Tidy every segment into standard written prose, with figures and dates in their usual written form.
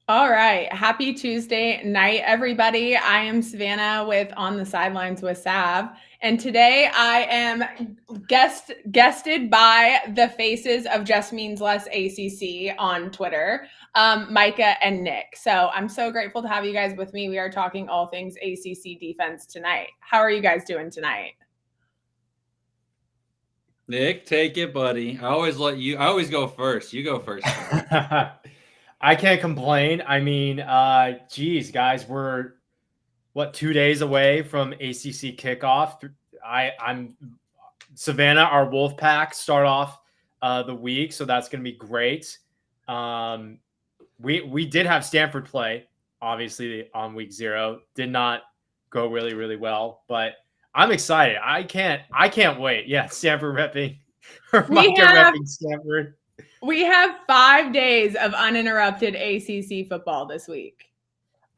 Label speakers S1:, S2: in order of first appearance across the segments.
S1: All right. Happy Tuesday night, everybody. I am Savanah with On the Sidelines with Sav. And today I am guested by the faces of Just Means Less ACC on Twitter, Micah and Nick. So I'm so grateful to have you guys with me. We are talking all things ACC defense tonight. How are you guys doing tonight?
S2: Nick, take it, buddy. I always go first. You go first.
S3: I can't complain. I mean, geez, guys, we're 2 days away from ACC kickoff. I'm Savanah, our Wolfpack start off the week, so that's going to be great. We did have Stanford play, obviously, on week 0. Did not go really well, but I'm excited. I can't wait. Yeah, Stanford repping, or Micah repping Stanford.
S1: We have 5 days of uninterrupted ACC football this week.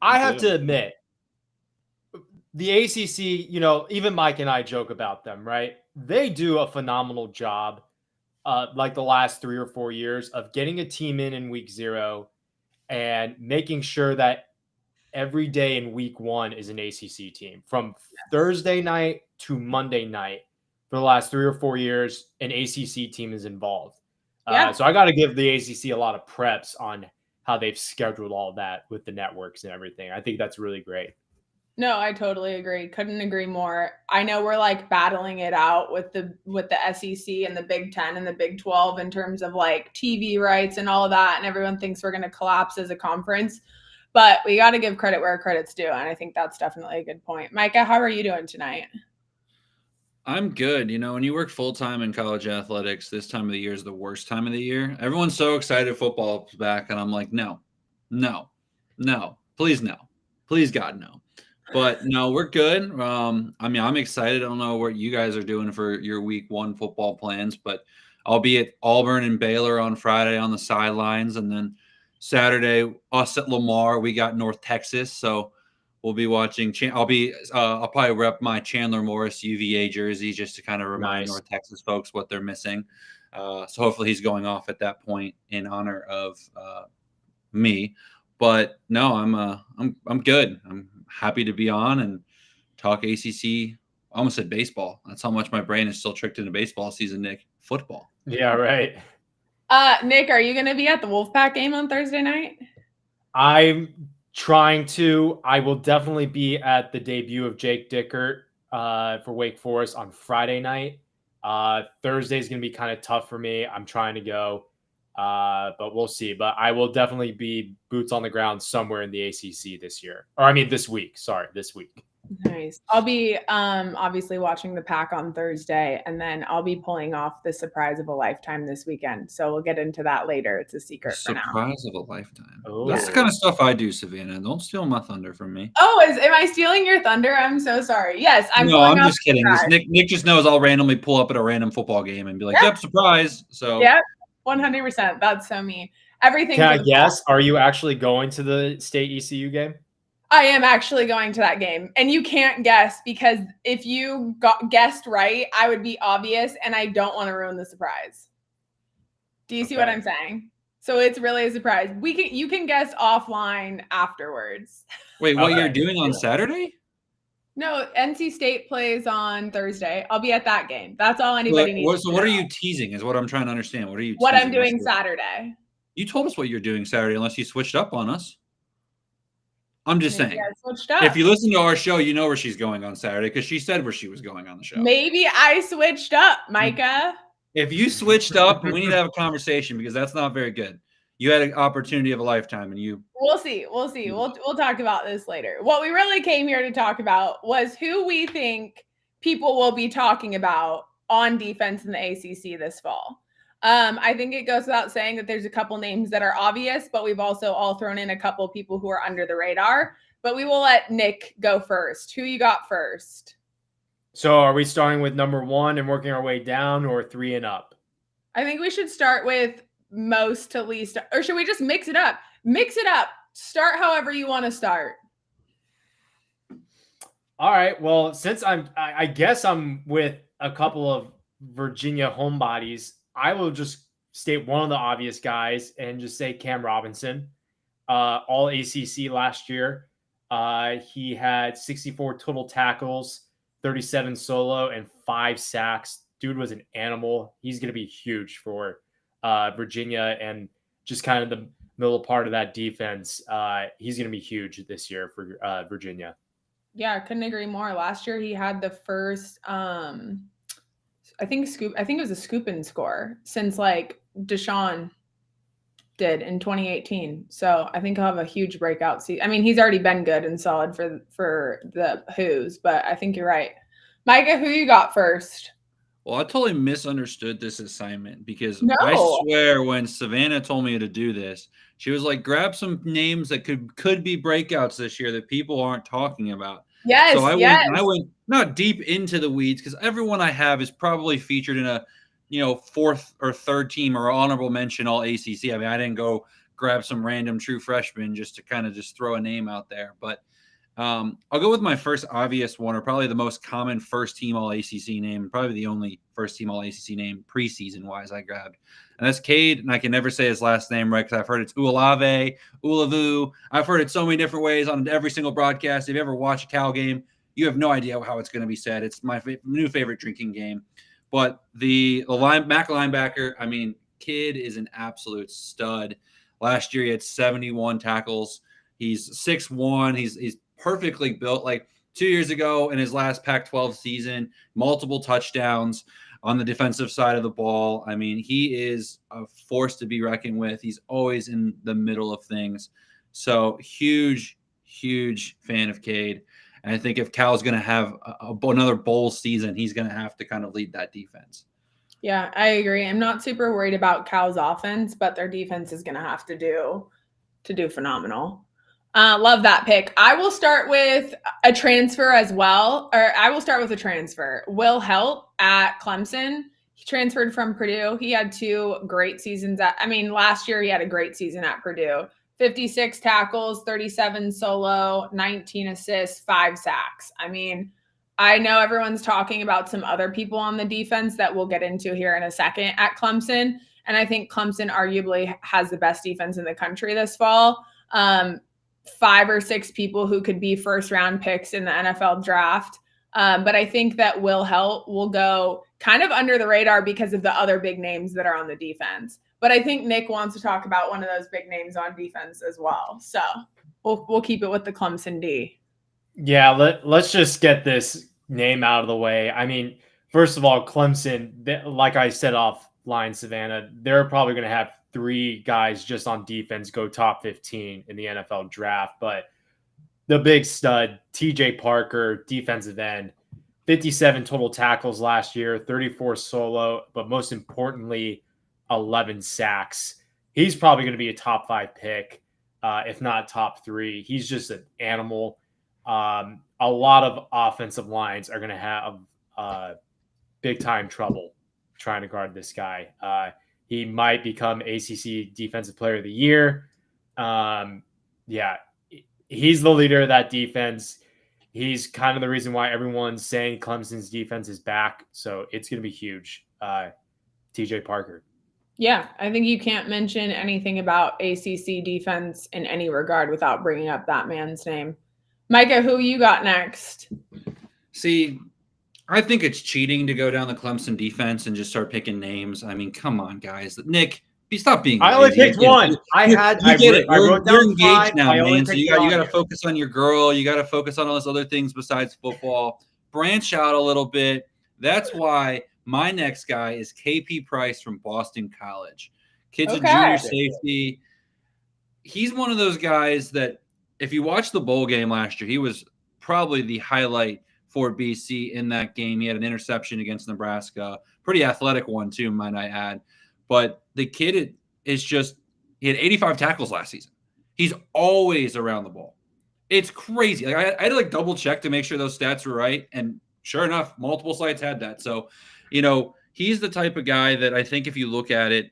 S3: I have to admit, the ACC, even Mike and I joke about them, right? They do a phenomenal job, like the last 3 or 4 years, of getting a team in week 0 and making sure that every day in week 1 is an ACC team. From Thursday night to Monday night, for the last 3 or 4 years, an ACC team is involved. So I got to give the ACC a lot of preps on how they've scheduled all that with the networks and everything. I think that's really great.
S1: No, I totally agree. Couldn't agree more. I know we're like battling it out with the SEC and the Big 10 and the Big 12 in terms of like TV rights and all of that, and everyone thinks we're going to collapse as a conference. But we got to give credit where credit's due, and I think that's definitely a good point. Micah, how are you doing tonight?
S2: I'm good. When you work full-time in college athletics, this time of the year is the worst time of the year. Everyone's so excited football's back, and I'm like, no, please no. Please, God, no. But no, we're good. I'm excited. I don't know what you guys are doing for your week 1 football plans, but I'll be at Auburn and Baylor on Friday on the sidelines, and then Saturday, us at Lamar. We got North Texas, so we'll be watching. I'll probably rep my Chandler Morris UVA jersey just to kind of remind North Texas folks what they're missing. So hopefully he's going off at that point in honor of me. But no, I'm good. I'm happy to be on and talk ACC. I almost said baseball. That's how much my brain is still tricked into baseball season, Nick. Football.
S3: Yeah, right.
S1: Nick, are you going to be at the Wolfpack game on Thursday night?
S3: I'm trying to. I will definitely be at the debut of Jake Dickert for Wake Forest on Friday night. Thursday is going to be kind of tough for me. I'm trying to go, but we'll see. But I will definitely be boots on the ground somewhere in the ACC this year. This week. Sorry, this week.
S1: Nice. I'll be obviously watching the Pack on Thursday, and then I'll be pulling off the surprise of a lifetime this weekend. So we'll get into that later. It's a secret for now.
S2: Surprise of a lifetime. Oh. That's the kind of stuff I do, Savanah. Don't steal my thunder from me.
S1: Oh, am I stealing your thunder? I'm so sorry. Yes, I'm
S2: just kidding. Nick just knows I'll randomly pull up at a random football game and be like, yep surprise. So
S1: yep, 100%. That's so me. Everything.
S3: Can I guess? Are you actually going to the state ECU game?
S1: I am actually going to that game, and you can't guess because if you guessed right, I would be obvious, and I don't want to ruin the surprise. Do you see what I'm saying? So it's really a surprise. You can guess offline afterwards.
S2: Wait, what you're doing on Saturday?
S1: No, NC State plays on Thursday. I'll be at that game. That's all anybody needs.
S2: So what are you teasing? Is what I'm trying to understand. What are you?
S1: What I'm doing Saturday.
S2: You told us what you're doing Saturday, unless you switched up on us. I'm just saying, if you listen to our show, you know where she's going on Saturday because she said where she was going on the show.
S1: Maybe I switched up, Micah.
S2: If you switched up, we need to have a conversation because that's not very good. You had an opportunity of a lifetime, and you.
S1: We'll see. We'll talk about this later. What we really came here to talk about was who we think people will be talking about on defense in the ACC this fall. I think it goes without saying that there's a couple names that are obvious, but we've also all thrown in a couple people who are under the radar. But we will let Nick go first. Who you got first?
S3: So are we starting with number 1 and working our way down, or 3 and up?
S1: I think we should start with most to least, or should we just mix it up? Mix it up. Start however you want to start.
S3: All right. Well, since I guess I'm with a couple of Virginia homebodies, I will just state one of the obvious guys and just say Cam Robinson. all ACC last year. He had 64 total tackles, 37 solo, and 5 sacks. Dude was an animal. He's going to be huge for Virginia and just kind of the middle part of that defense. He's going to be huge this year for Virginia.
S1: Yeah, I couldn't agree more. Last year he had the first I think it was a scoop and score since like Deshaun did in 2018. So I think he'll have a huge breakout season. I mean, he's already been good and solid for the Who's, but I think you're right. Micah, who you got first?
S2: Well, I totally misunderstood this assignment because
S1: No.
S2: I swear when Savanah told me to do this, she was like, grab some names that could be breakouts this year that people aren't talking about.
S1: Yes,
S2: so I
S1: yes.
S2: went not deep into the weeds because everyone I have is probably featured in a fourth or third team or honorable mention all ACC. I mean, I didn't go grab some random true freshman just to kind of just throw a name out there. But I'll go with my first obvious one, or probably the most common first team all ACC name, probably the only first team all ACC name preseason wise I grabbed. And that's Cade, and I can never say his last name right because I've heard it's Ualave, Ulavu. I've heard it so many different ways on every single broadcast. If you ever watch a Cal game, you have no idea how it's going to be said. It's my new favorite drinking game. But the Mac linebacker, I mean, kid is an absolute stud. Last year he had 71 tackles. He's 6'1". He's perfectly built. Like 2 years ago in his last Pac-12 season, multiple touchdowns on the defensive side of the ball. I mean, he is a force to be reckoned with. He's always in the middle of things. So huge fan of Cade. And I think if Cal's going to have another bowl season, he's going to have to kind of lead that defense.
S1: Yeah, I agree. I'm not super worried about Cal's offense, but their defense is going to have to do phenomenal. Love that pick. I will start with a transfer as well, or I will start with a transfer. Will Helt at Clemson. He transferred from Purdue. He had 2 great seasons last year he had a great season at Purdue. 56 tackles, 37 solo, 19 assists, 5 sacks. I mean, I know everyone's talking about some other people on the defense that we'll get into here in a second at Clemson. And I think Clemson arguably has the best defense in the country this fall. 5 or 6 people who could be first round picks in the NFL draft. But I think that Will Helt will go kind of under the radar because of the other big names that are on the defense. But I think Nick wants to talk about one of those big names on defense as well. So we'll keep it with the Clemson D.
S3: Yeah, let's just get this name out of the way. I mean, first of all, Clemson, like I said offline, Savanah, they're probably going to have 3 guys just on defense go top 15 in the NFL draft. But the big stud, TJ Parker, defensive end, 57 total tackles last year, 34 solo, but most importantly, 11 sacks. He's probably going to be a top 5 pick, if not top 3. He's just an animal. A lot of offensive lines are going to have big time trouble trying to guard this guy. He might become ACC Defensive Player of the Year. Yeah, he's the leader of that defense. He's kind of the reason why everyone's saying Clemson's defense is back. So it's going to be huge. TJ Parker.
S1: Yeah, I think you can't mention anything about ACC defense in any regard without bringing up that man's name. Micah, who you got next?
S2: See, I think it's cheating to go down the Clemson defense and just start picking names. I mean, come on, guys. Nick, stop being lazy.
S3: I only picked one. I wrote down
S2: you're engaged
S3: 5.
S2: now, man. So you got to
S3: here.
S2: focus on your girl. You got to focus on all those other things besides football. Branch out a little bit. That's why my next guy is KP Price from Boston College. Kid's a junior safety. He's one of those guys that if you watch the bowl game last year, he was probably the highlight for BC in that game. He had an interception against Nebraska. Pretty athletic one too, might I add. But the kid is just – he had 85 tackles last season. He's always around the ball. It's crazy. Like I had to double check to make sure those stats were right, and sure enough, multiple sites had that. So, he's the type of guy that I think if you look at it,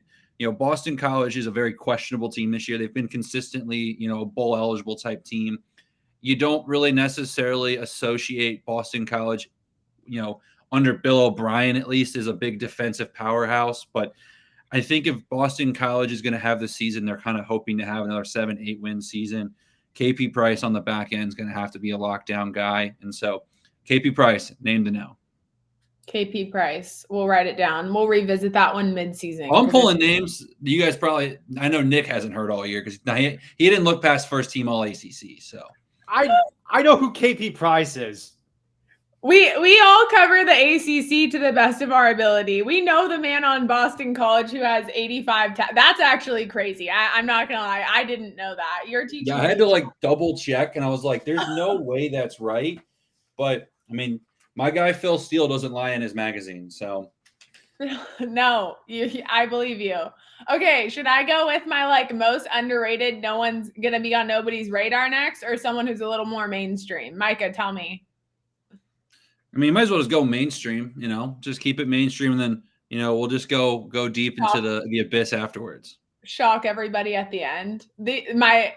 S2: Boston College is a very questionable team this year. They've been consistently, a bowl-eligible type team. You don't really necessarily associate Boston College, under Bill O'Brien at least, as a big defensive powerhouse. But I think if Boston College is going to have the season, they're kind of hoping to have another 7-8 win season. KP Price on the back end is going to have to be a lockdown guy. And so KP Price, name to know.
S1: KP Price. We'll write it down. We'll revisit that one mid-season.
S2: I'm pulling names. You guys probably – I know Nick hasn't heard all year because he didn't look past first team all ACC. So
S3: I know who KP Price is.
S1: We all cover the ACC to the best of our ability. We know the man on Boston College who has 85 that's actually crazy. I'm not going to lie. I didn't know that. You're teaching.
S2: Yeah, I had to like double check, and I was like, there's no way that's right. But, I mean, my guy Phil Steele doesn't lie in his magazine, so.
S1: No, I believe you. Okay, should I go with my like most underrated, no one's going to be on nobody's radar next, or someone who's a little more mainstream? Micah, tell me.
S2: I mean, you might as well just go mainstream, just keep it mainstream, and then, we'll just go deep into the abyss afterwards.
S1: Shock everybody at the end. My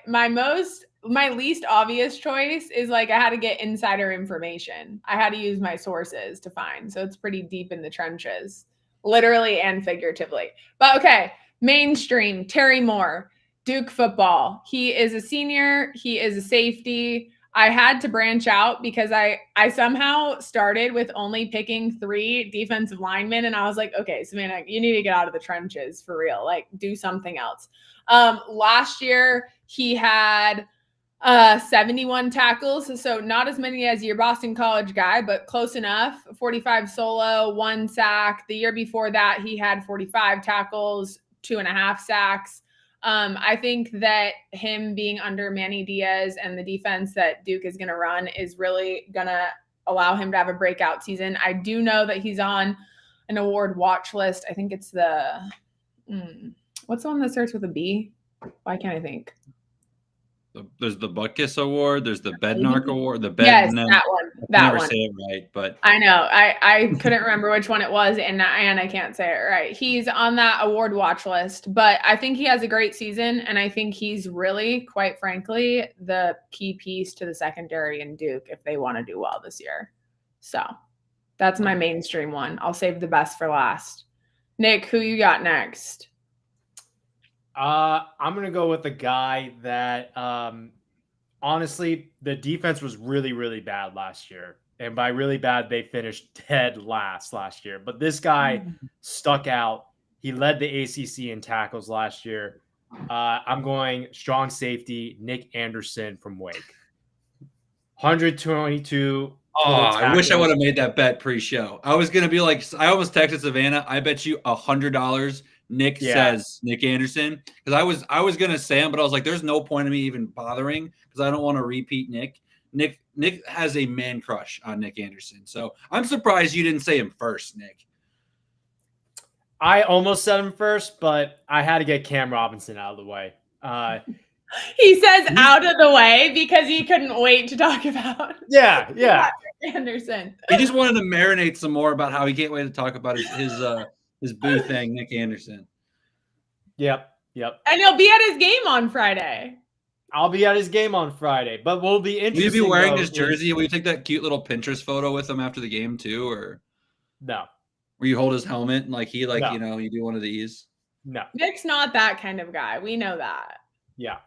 S1: least obvious choice is like I had to get insider information. I had to use my sources to find. So it's pretty deep in the trenches, literally and figuratively. But okay, mainstream, Terry Moore, Duke football. He is a senior. He is a safety. I had to branch out because I somehow started with only picking 3 defensive linemen. And I was like, okay, Savanah, you need to get out of the trenches for real. Like, do something else. Last year, he had 71 tackles. So not as many as your Boston College guy, but close enough. 45 solo, 1 sack. The year before that, he had 45 tackles, 2.5 sacks. I think that him being under Manny Diaz and the defense that Duke is going to run is really going to allow him to have a breakout season. I do know that he's on an award watch list. I think it's what's the one that starts with a B? Why can't I think?
S2: There's the Butkus Award. There's the Bednark Award.
S1: Yes, that one.
S2: I never say it right, but
S1: I know. I couldn't remember which one it was, and I can't say it right. He's on that award watch list, but I think he has a great season, and I think he's really, quite frankly, the key piece to the secondary in Duke if they want to do well this year. So that's my mainstream one. I'll save the best for last. Nick, who you got next?
S3: I'm going to go with a guy that, honestly, the defense was really, really bad last year. And by really bad, they finished dead last year. But this guy stuck out. He led the ACC in tackles last year. I'm going strong safety, Nick Anderson from Wake. 122.
S2: I wish I would have made that bet pre-show. I was going to be like, I almost texted Savanah. I bet you $100 Nick says Nick Anderson, because I was gonna say him, but I was like, there's no point in me even bothering because I don't want to repeat Nick. Nick has a man crush on Nick Anderson, so I'm surprised you didn't say him first, Nick.
S3: I almost said him first, but I had to get Cam Robinson out of the way.
S1: He says out of the way because he couldn't wait to talk about.
S3: Yeah.
S1: Anderson.
S2: He just wanted to marinate some more about how he can't wait to talk about his boo thing, Nick Anderson.
S3: Yep.
S1: And he'll be at his game on Friday.
S3: I'll be at his game on Friday, but we'll be interesting.
S2: Will you be wearing his jersey? Will you take that cute little Pinterest photo with him after the game too, or
S3: no?
S2: Where you hold his helmet and you do one of these?
S3: No.
S1: Nick's not that kind of guy. We know that.
S3: Yeah.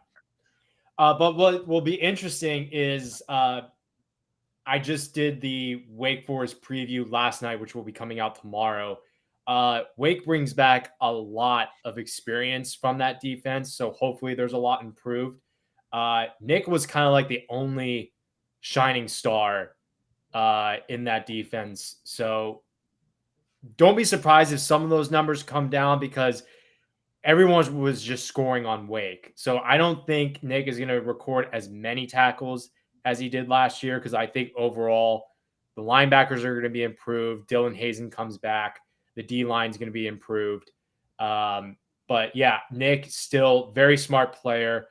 S3: But what will be interesting is I just did the Wake Forest preview last night, which will be coming out tomorrow. Wake brings back a lot of experience from that defense, so hopefully there's a lot improved. Nick was kind of like the only shining star in that defense, so don't be surprised if some of those numbers come down because everyone was just scoring on Wake. So I don't think Nick is going to record as many tackles as he did last year because I think overall the linebackers are going to be improved. Dylan Hazen comes back. The D-line is going to be improved. But yeah, Nick still very smart player.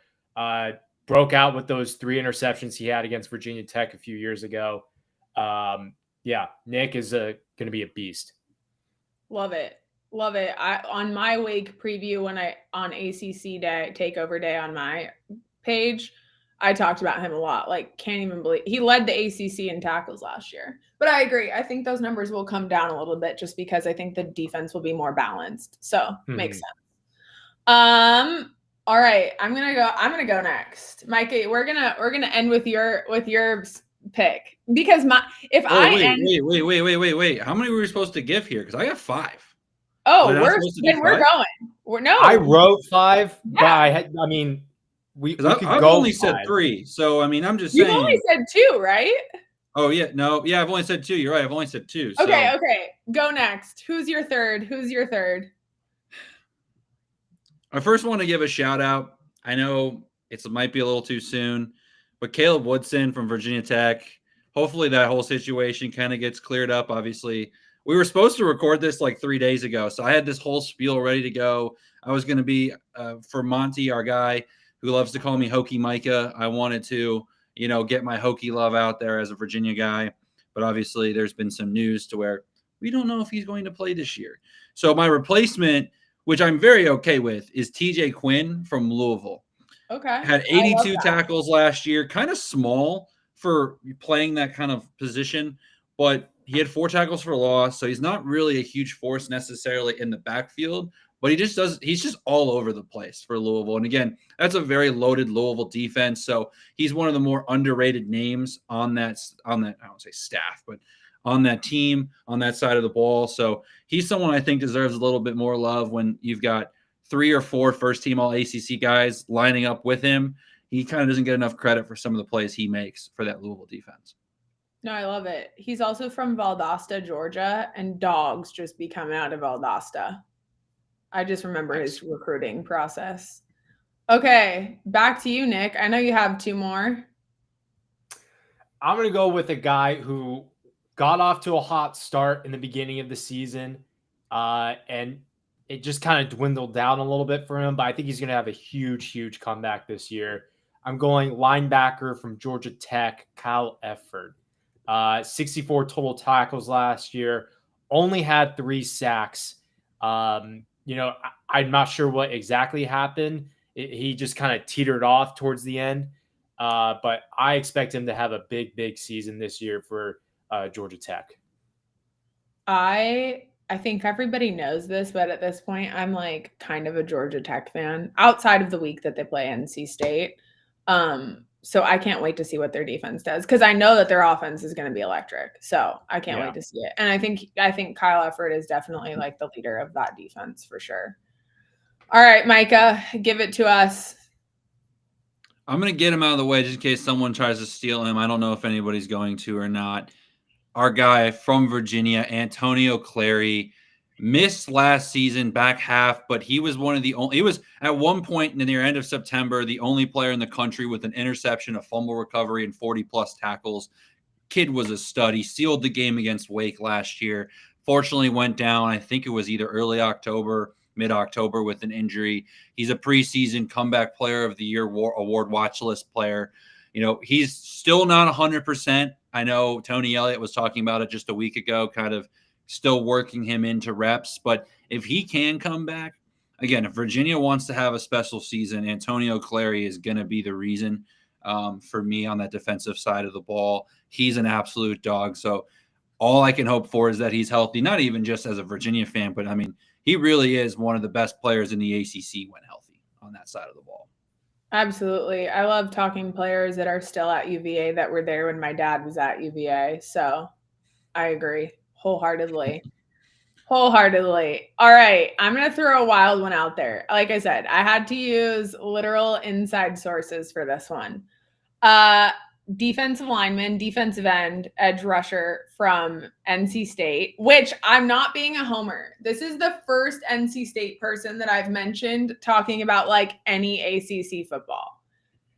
S3: Broke out with those 3 interceptions he had against Virginia Tech a few years ago. Yeah, Nick is going to be a beast.
S1: Love it. On my Wake preview on ACC day, takeover day on my page, I talked about him a lot. Can't even believe he led the ACC in tackles last year. But I agree. I think those numbers will come down a little bit just because I think the defense will be more balanced. So makes sense. All right. I'm gonna go next. Micah, we're gonna end with your pick. Because
S2: wait. How many were we supposed to give here? Because I got 5.
S1: Oh, we're going.
S3: I wrote 5,
S1: yeah.
S3: but I mean we could
S2: I've
S3: go
S2: only
S3: 5.
S2: said 3. So I mean I'm just saying.
S1: You've only said 2, right?
S2: Oh yeah, no, yeah, I've only said 2. You're right. I've only said 2. So.
S1: Okay. Go next. Who's your third?
S2: I first want to give a shout out. I know it might be a little too soon, but Caleb Woodson from Virginia Tech. Hopefully that whole situation kind of gets cleared up. Obviously, we were supposed to record this like 3 days ago, so I had this whole spiel ready to go. I was going to be for Monty, our guy who loves to call me Hokie Micah. I wanted to, get my Hokie love out there as a Virginia guy, but obviously there's been some news to where we don't know if he's going to play this year. So my replacement, which I'm very okay with, is TJ Quinn from Louisville.
S1: Okay.
S2: Had 82 tackles last year, kind of small for playing that kind of position, but he had 4 tackles for loss, so he's not really a huge force necessarily in the backfield, but he's just all over the place for Louisville. And again, that's a very loaded Louisville defense, so he's one of the more underrated names on that I don't say staff, but on that team, on that side of the ball. So he's someone I think deserves a little bit more love when you've got 3 or 4 first-team All-ACC guys lining up with him. He kind of doesn't get enough credit for some of the plays he makes for that Louisville defense.
S1: No, I love it. He's also from Valdosta, Georgia, and dogs just be coming out of Valdosta. I just remember his recruiting process. Okay, back to you, Nick. I know you have 2 more.
S3: I'm going to go with a guy who got off to a hot start in the beginning of the season, and it just kind of dwindled down a little bit for him, but I think he's going to have a huge comeback this year. I'm going linebacker from Georgia Tech, Kyle Efford. 64 total tackles last year, only had 3 sacks. I'm not sure what exactly happened. He just kind of teetered off towards the end, but I expect him to have a big season this year for Georgia Tech.
S1: I think everybody knows this, but at this point, I'm like kind of a Georgia Tech fan outside of the week that they play NC State. So I can't wait to see what their defense does because I know that their offense is going to be electric. So I can't wait to see it. And I think Kyle Efford is definitely like the leader of that defense for sure. All right, Micah, give it to us.
S2: I'm going to get him out of the way just in case someone tries to steal him. I don't know if anybody's going to or not. Our guy from Virginia, Antonio Clary, missed last season back half, but he was he was at one point in the end of September, the only player in the country with an interception, a fumble recovery, and 40+ tackles. Kid was a stud. He sealed the game against Wake last year. Fortunately went down. I think it was either early October, mid-October with an injury. He's a preseason comeback player of the year award watch list player. He's still not 100%. I know Tony Elliott was talking about it just a week ago, kind of still working him into reps. But if he can come back, again, if Virginia wants to have a special season, Antonio Clary is going to be the reason for me on that defensive side of the ball. He's an absolute dog. So all I can hope for is that he's healthy, not even just as a Virginia fan, but I mean, he really is one of the best players in the ACC when healthy on that side of the ball.
S1: Absolutely. I love talking players that are still at UVA that were there when my dad was at UVA. So I agree wholeheartedly. All right. I'm going to throw a wild one out there. Like I said, I had to use literal inside sources for this one. Defensive lineman, defensive end, edge rusher from NC State, which I'm not being a homer. This is the first NC State person that I've mentioned talking about like any ACC football.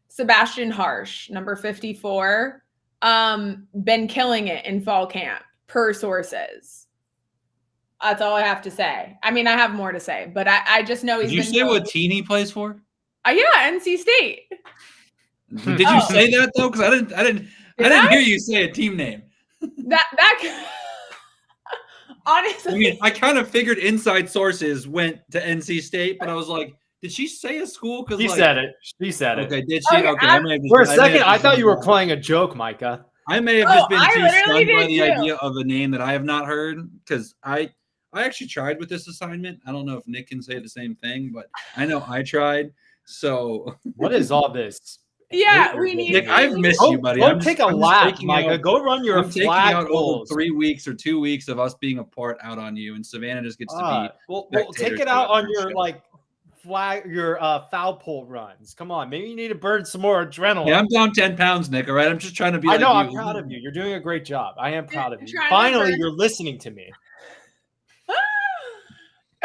S1: Sebastian Harsh, number 54, been killing it in fall camp per sources. That's all I have to say. I mean, I have more to say, but I just know he's.
S2: Did you say what team he plays for?
S1: Yeah, NC State.
S2: Did you say that though? Because I didn't hear you say a team name.
S1: That honestly,
S2: I mean, I kind of figured inside sources went to NC State, but I was like, did she say a school? Because
S3: she said it. She said it.
S2: Okay, did she? Okay.
S3: For a second, I thought you were playing a joke, Micah.
S2: I may have just been
S1: I
S2: too
S1: literally
S2: stunned by
S1: did
S2: the
S1: too.
S2: idea of a name that I have not heard, because I actually tried with this assignment. I don't know if Nick can say the same thing, but I know I tried. So
S3: What is all this?
S1: Yeah,
S3: hate
S1: we
S3: you're
S1: need-
S2: Nick,
S3: giving me?
S2: I've missed you, buddy.
S3: Go take a
S2: I'm just
S3: lap,
S2: taking
S3: Micah.
S2: out-
S3: Go run your
S2: I'm taking
S3: flag
S2: out all the
S3: goals.
S2: 3 weeks or 2 weeks of us being apart out on you, and Savannah just gets to be.
S3: Well, take
S2: spectators
S3: it out
S2: for
S3: on
S2: the
S3: your
S2: show.
S3: foul pole runs. Come on, maybe you need to burn some more adrenaline.
S2: Yeah, I'm down 10 pounds, Nick. All right, I'm just trying to be.
S3: I know.
S2: like
S3: I'm
S2: you.
S3: proud of you. You're doing a great job. I am proud of you.
S1: Trying to
S3: Finally,
S1: burn-
S3: you're listening to me.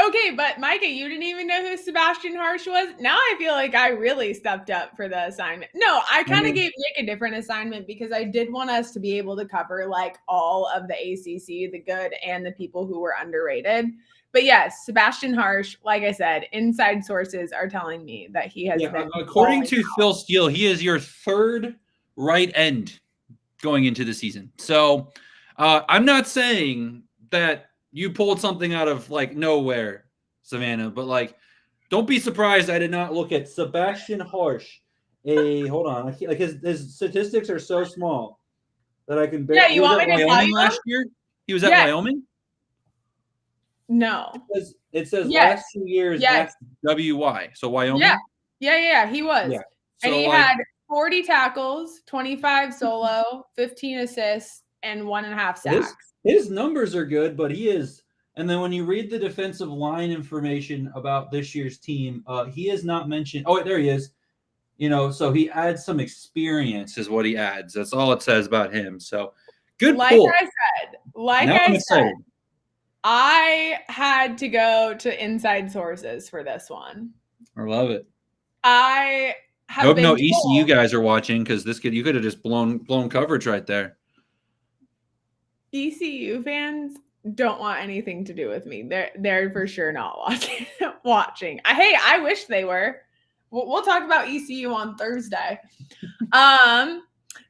S1: Okay, but Micah, you didn't even know who Sebastian Harsh was? Now I feel like I really stepped up for the assignment. No, I kind of gave Nick a different assignment because I did want us to be able to cover like all of the ACC, the good and the people who were underrated. But yes, Sebastian Harsh, like I said, inside sources are telling me that he has been.
S2: According to Phil Steele, he is your third right end going into the season. So I'm not saying that you pulled something out of like nowhere, Savannah, but like, don't be surprised I did not look at Sebastian Harsh. Hold on, I can't, like his statistics are so small that I can barely.
S1: Yeah, you want me to tell you
S2: last year? He was at Wyoming.
S1: No,
S2: it says
S1: Yes.
S2: last 2 years
S1: Yes.
S2: at WY. So Wyoming.
S1: Yeah, he was.
S2: Yeah.
S1: And
S2: So,
S1: he
S2: like,
S1: had 40 tackles, 25 solo, 15 assists, and 1.5 sacks.
S2: His numbers are good, but he is. And then when you read the defensive line information about this year's team, he is not mentioned. Oh, wait, there he is. So he adds some experience, is what he adds. That's all it says about him. So good pull.
S1: I said, I had to go to inside sources for this one.
S2: I love it.
S1: I
S2: hope no ECU guys are watching, because you could have just blown coverage right there.
S1: ECU fans don't want anything to do with me. They're for sure not watching. Hey, I wish they were. We'll talk about ECU on Thursday.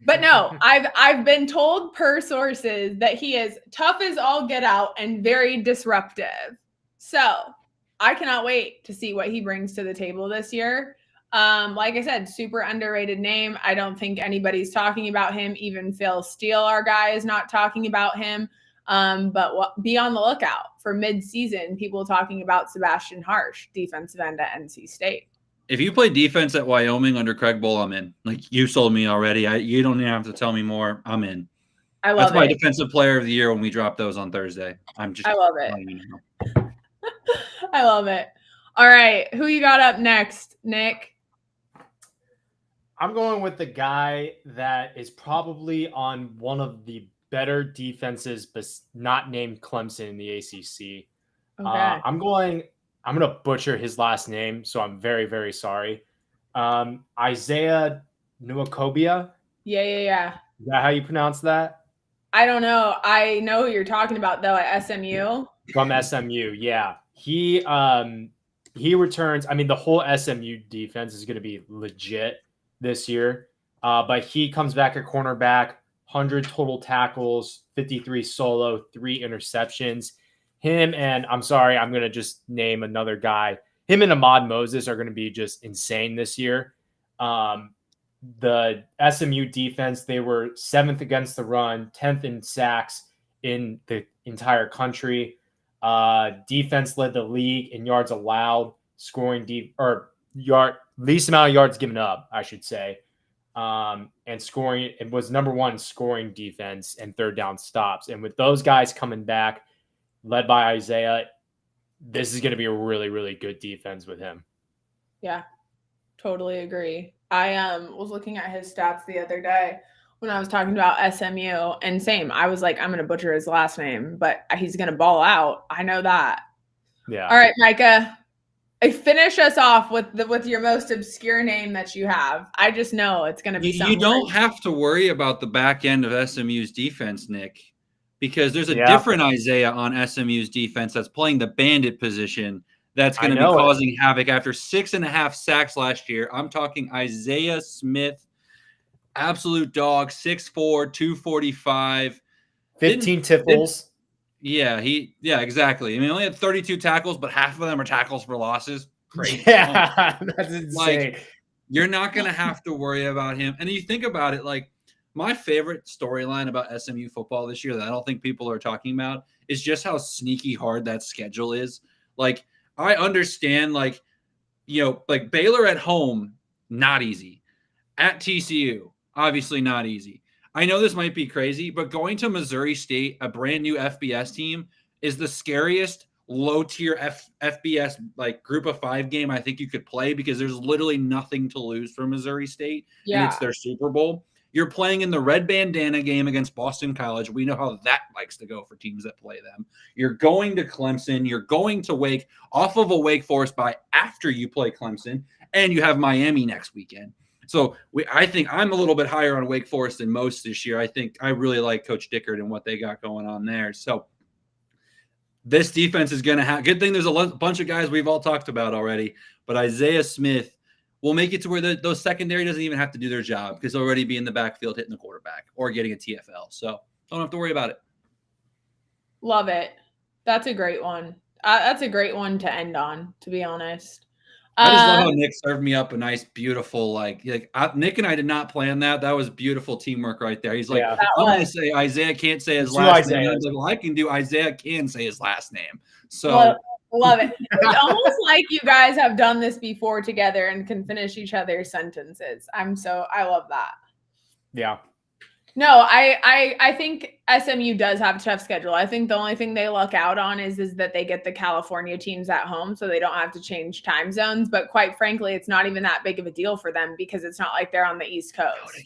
S1: But no, I've been told per sources that he is tough as all get out and very disruptive. So I cannot wait to see what he brings to the table this year. Like I said, super underrated name. I don't think anybody's talking about him. Even Phil Steele, our guy, is not talking about him. But be on the lookout for mid-season people talking about Sebastian Harsh, defensive end at NC State.
S2: If you play defense at Wyoming under Craig Bull, I'm in. Like, you sold me already. You don't even have to tell me more. I'm in.
S1: I love
S2: That's my
S1: it.
S2: defensive player of the year when we drop those on Thursday.
S1: I love it.
S2: You know.
S1: I love it. All right, who you got up next, Nick?
S3: I'm going with the guy that is probably on one of the better defenses, but not named Clemson in the ACC.
S1: Okay.
S3: I'm going to butcher his last name, so I'm very, very sorry. Isaiah Nwokobia.
S1: Yeah.
S3: Is that how you pronounce that?
S1: I don't know. I know who you're talking about, though, at SMU.
S3: From SMU, yeah. He returns. I mean, the whole SMU defense is going to be legit this year. But he comes back at cornerback, 100 total tackles, 53 solo, 3 interceptions. Him and, I'm sorry, I'm going to just name another guy. Him and Ahmad Moses are going to be just insane this year. The SMU defense, they were 7th against the run, 10th in sacks in the entire country. Defense led the league in yards allowed, least amount of yards given up, I should say. And scoring, it was number 1 scoring defense and third down stops. And with those guys coming back, led by Isaiah, this is going to be a really, really good defense with him.
S1: Yeah, totally agree. I was looking at his stats the other day when I was talking about SMU, and same. I was like, I'm going to butcher his last name, but he's going to ball out. I know that.
S3: Yeah.
S1: All right, Micah, finish us off with your most obscure name that you have. I just know it's going to be something.
S2: You don't have to worry about the back end of SMU's defense, Nick, because there's a different Isaiah on SMU's defense that's playing the bandit position that's going to be causing havoc after 6.5 sacks last year. I'm talking Isaiah Smith, absolute dog, 6'4", 245.
S3: 15 tipples.
S2: Yeah, exactly. I mean, he only had 32 tackles, but half of them are tackles for losses. Crazy.
S3: Yeah, that's insane.
S2: Like, you're not going to have to worry about him. And you think about it, like, my favorite storyline about SMU football this year that I don't think people are talking about is just how sneaky hard that schedule is. Like, I understand, like, like Baylor at home, not easy. At TCU, obviously not easy. I know this might be crazy, but going to Missouri State, a brand new FBS team, is the scariest low-tier FBS like group of 5 game I think you could play, because there's literally nothing to lose for Missouri State, and it's their Super Bowl. You're playing in the red bandana game against Boston College. We know how that likes to go for teams that play them. You're going to Clemson. You're going to Wake, off of a Wake Forest bye after you play Clemson, and you have Miami next weekend. So I think I'm a little bit higher on Wake Forest than most this year. I think I really like Coach Dickert and what they got going on there. So this defense is going to have – good thing there's a bunch of guys we've all talked about already, but Isaiah Smith – we'll make it to where those secondary doesn't even have to do their job, because they'll already be in the backfield hitting the quarterback or getting a TFL. So don't have to worry about it.
S1: Love it. That's a great one. That's a great one to end on, to be honest.
S2: I just love how Nick served me up a nice, beautiful, Nick and I did not plan that. That was beautiful teamwork right there. He's like, I'm going to say Isaiah can't say his last name. I was like, well, I can do Isaiah can say his last name. So
S1: love it. It's almost like you guys have done this before together and can finish each other's sentences. I love that.
S3: Yeah.
S1: No, I think SMU does have a tough schedule. I think the only thing they luck out on is that they get the California teams at home, so they don't have to change time zones. But quite frankly, it's not even that big of a deal for them, because it's not like they're on the East Coast.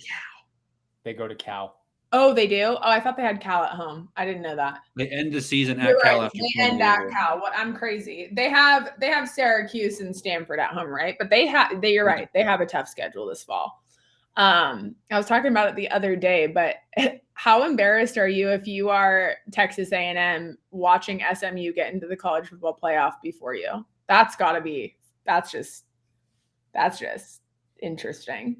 S3: They go to Cal.
S1: Oh, they do? Oh, I thought they had Cal at home. I didn't know that.
S2: They end the season at Cal after
S1: they end at Cal. What? I'm crazy. They have Syracuse and Stanford at home, right? But you're right. They have a tough schedule this fall. I was talking about it the other day, but how embarrassed are you if you are Texas A&M watching SMU get into the college football playoff before you? That's just interesting.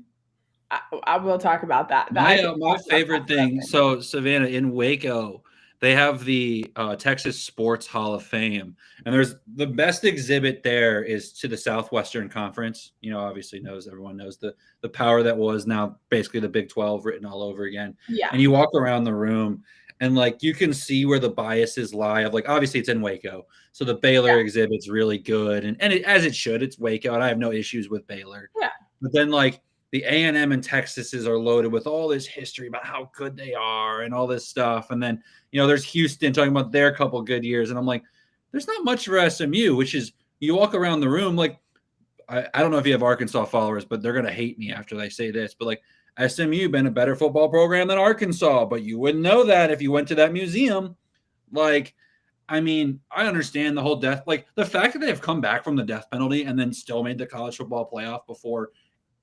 S1: I will talk about that.
S2: My favorite thing. So Savannah, in Waco, they have the Texas Sports Hall of Fame, and there's the best exhibit there is to the Southwestern Conference. Obviously everyone knows the power that was, now basically the Big 12 written all over again.
S1: Yeah.
S2: And you walk around the room, and you can see where the biases lie. Of obviously it's in Waco, so the Baylor exhibit's really good, and as it should. It's Waco, and I have no issues with Baylor.
S1: Yeah.
S2: But then the A&M and Texases are loaded with all this history about how good they are and all this stuff. And then, there's Houston talking about their couple good years. And I'm like, there's not much for SMU, which is, you walk around the room, I don't know if you have Arkansas followers, but they're going to hate me after they say this, but SMU been a better football program than Arkansas, but you wouldn't know that if you went to that museum. I understand the whole death, the fact that they've come back from the death penalty and then still made the college football playoff before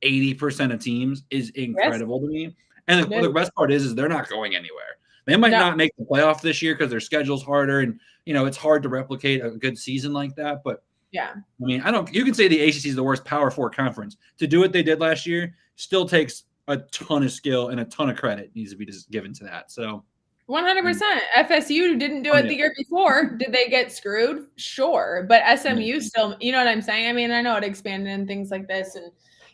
S2: 80% of teams is incredible to me. And the best part is they're not going anywhere. They might not make the playoff this year because their schedule's harder, and it's hard to replicate a good season like that. But
S1: yeah,
S2: you can say the ACC is the worst Power 4 conference. To do what they did last year still takes a ton of skill, and a ton of credit needs to be just given to that. So
S1: 100%. FSU didn't do it the year before. Did they get screwed? Sure. But SMU still, you know what I'm saying? I know it expanded and things like this, and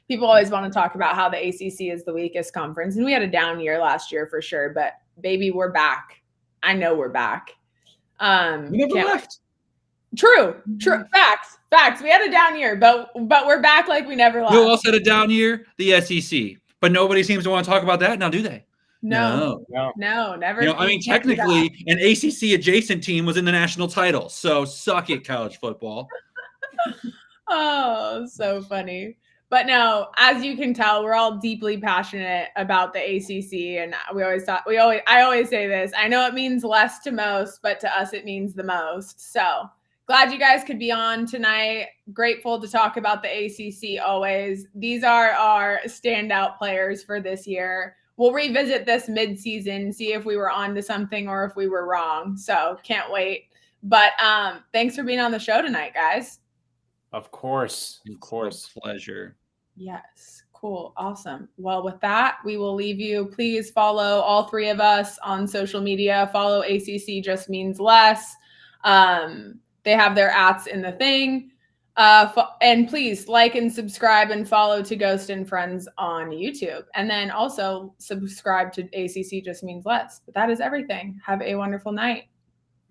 S1: people always want to talk about how the ACC is the weakest conference, and we had a down year last year for sure, but baby, we're back. I know we're back.
S2: We never left.
S1: True. Facts. We had a down year, but we're back like we never left.
S2: Who else had a down year? The SEC. But nobody seems to want to talk about that now, do they?
S1: No, never.
S2: Technically, an ACC adjacent team was in the national title, so suck it, college football.
S1: Oh, so funny. But no, as you can tell, we're all deeply passionate about the ACC, and I always say this. I know it means less to most, but to us it means the most. So glad you guys could be on tonight. Grateful to talk about the ACC always. These are our standout players for this year. We'll revisit this mid-season, see if we were on to something or if we were wrong. So can't wait. But thanks for being on the show tonight, guys.
S3: Of course.
S2: Pleasure.
S1: Yes. Cool. Awesome. Well, with that, we will leave you. Please follow all three of us on social media. Follow ACC Just Means Less. They have their ats in the thing. And please like and subscribe and follow To Ghost and Friends on YouTube. And then also subscribe to ACC Just Means Less. But that is everything. Have a wonderful night.